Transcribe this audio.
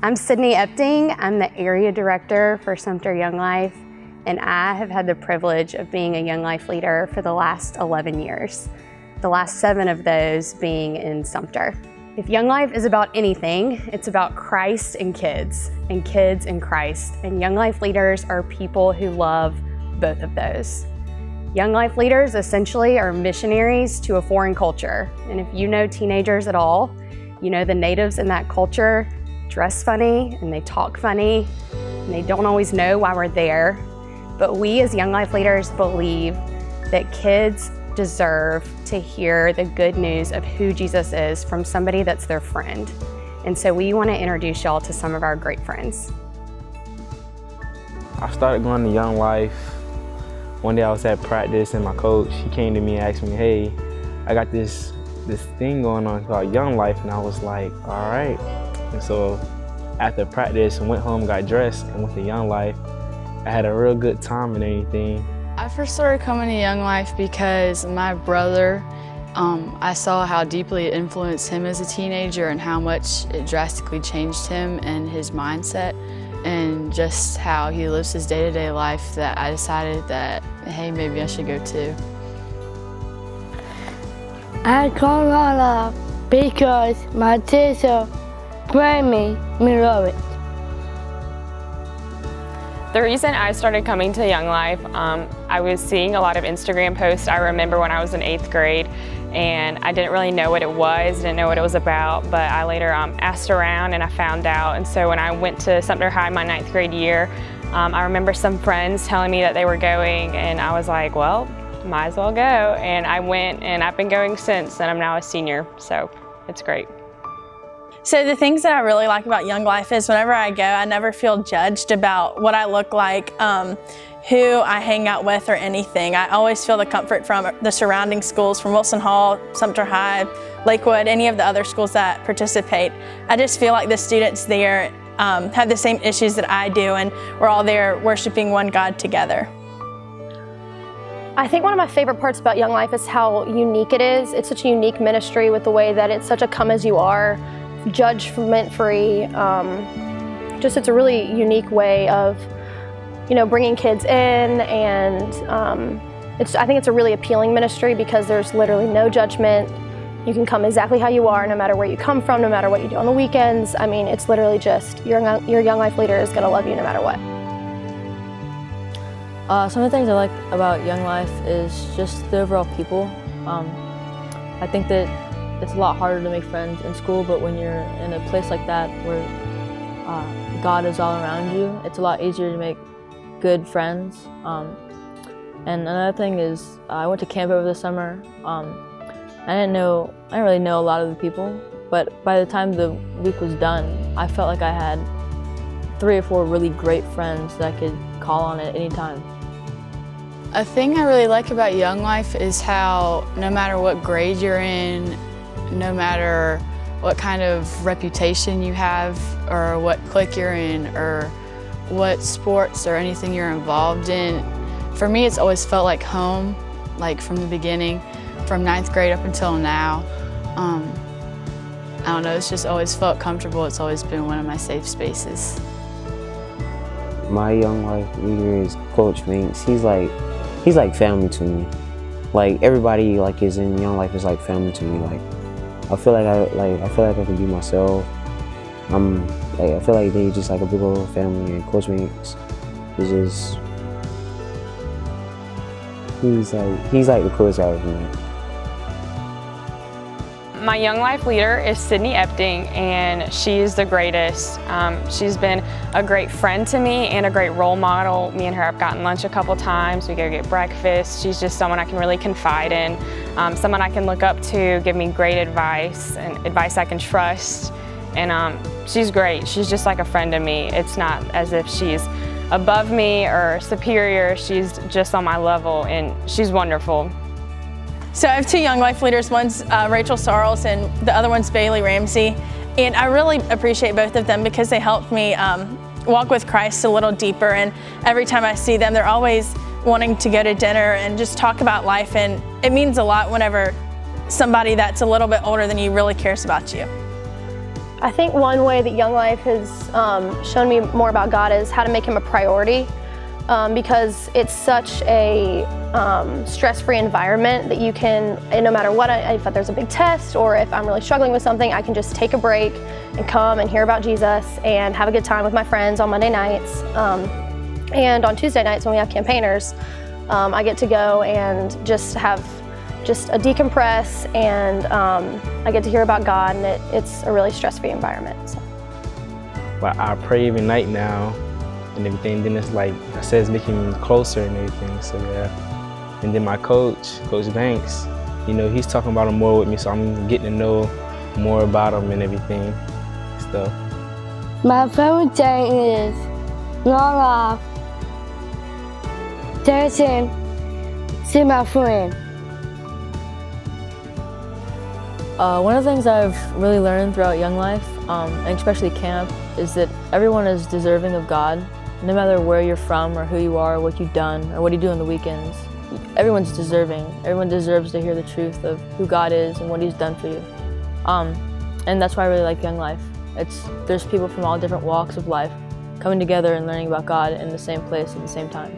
I'm Sydney Epting. I'm the Area Director for Sumter Young Life, and I have had the privilege of being a Young Life leader for the last 11 years, the last 7 of those being in Sumter. If Young Life is about anything, it's about Christ and kids and Christ, and Young Life leaders are people who love both of those. Young Life leaders essentially are missionaries to a foreign culture, and if you know teenagers at all, you know the natives in that culture dress funny and they talk funny and they don't always know why we're there. But we as Young Life leaders believe that kids deserve to hear the good news of who Jesus is from somebody that's their friend. And so we want to introduce y'all to some of our great friends. I started going to Young Life. One day I was at practice and my coach, he came to me and asked me, hey, I got this thing going on called Young Life, and I was like, all right. And so after practice, I went home, got dressed, and went to Young Life. I had a real good time and everything. I first started coming to Young Life because my brother, I saw how deeply it influenced him as a teenager and how much it drastically changed him and his mindset and just how he lives his day-to-day life, that I decided that, hey, maybe I should go too. I come on because my teacher made me love it. The reason I started coming to Young Life, I was seeing a lot of Instagram posts. I remember when I was in 8th grade and I didn't really know what it was, didn't know what it was about, but I later asked around and I found out. And so when I went to Sumter High my 9th grade year, I remember some friends telling me that they were going, and I was like, well, might as well go. And I went, and I've been going since, and I'm now a senior, so it's great. So the things that I really like about Young Life is whenever I go, I never feel judged about what I look like, who I hang out with, or anything. I always feel the comfort from the surrounding schools, from Wilson Hall, Sumter High, Lakewood, any of the other schools that participate. I just feel like the students there have the same issues that I do, and we're all there worshiping one God together. I think one of my favorite parts about Young Life is how unique it is. It's such a unique ministry with the way that it's such a come as you are, judgment-free. Just it's a really unique way of, bringing kids in, and I think it's a really appealing ministry because there's literally no judgment. You can come exactly how you are, no matter where you come from, no matter what you do on the weekends. I mean, it's literally just your Young Life leader is going to love you no matter what. Some of the things I like about Young Life is just the overall people. I think that it's a lot harder to make friends in school, but when you're in a place like that where God is all around you, it's a lot easier to make good friends. And another thing is, I went to camp over the summer. I didn't really know a lot of the people, but by the time the week was done, I felt like I had 3 or 4 really great friends that I could call on at any time. A thing I really like about Young Life is how no matter what grade you're in, no matter what kind of reputation you have, or what clique you're in, or what sports or anything you're involved in, for me it's always felt like home, like from the beginning, from 9th grade up until now. I don't know, it's just always felt comfortable. It's always been one of my safe spaces. My Young Life leader is Coach Banks. He's like family to me. Like everybody is in Young Life is like family to me. Like I feel like I can be myself. I feel like they just like a big old family, and Coach Banks is just he's like the coolest guy for me. My Young Life leader is Sydney Epting, and she's the greatest. She's been a great friend to me and a great role model. Me and her have gotten lunch a couple times. We go get breakfast. She's just someone I can really confide in, someone I can look up to, give me great advice, and advice I can trust. And she's great. She's just like a friend to me. It's not as if she's above me or superior. She's just on my level, and she's wonderful. So I have 2 Young Life leaders. One's Rachel Sarles and the other one's Bailey Ramsey. And I really appreciate both of them because they helped me walk with Christ a little deeper. And every time I see them, they're always wanting to go to dinner and just talk about life. And it means a lot whenever somebody that's a little bit older than you really cares about you. I think one way that Young Life has shown me more about God is how to make Him a priority, because it's such a stress-free environment that you can, no matter what, if there's a big test or if I'm really struggling with something, I can just take a break and come and hear about Jesus and have a good time with my friends on Monday nights. And on Tuesday nights when we have campaigners, I get to go and just have a decompress, and I get to hear about God, and it's a really stress-free environment. So. Well, I pray every night now and everything, then it's like I said, it's making me closer and everything, so yeah. And then my coach, Coach Banks, you know, he's talking about him more with me, so I'm getting to know more about him and everything, stuff. My favorite thing is long off, dancing, see my friend. One of the things I've really learned throughout Young Life, and especially camp, is that everyone is deserving of God. No matter where you're from or who you are, or what you've done, or what you do on the weekends, everyone's deserving. Everyone deserves to hear the truth of who God is and what He's done for you. And that's why I really like Young Life. There's people from all different walks of life coming together and learning about God in the same place at the same time.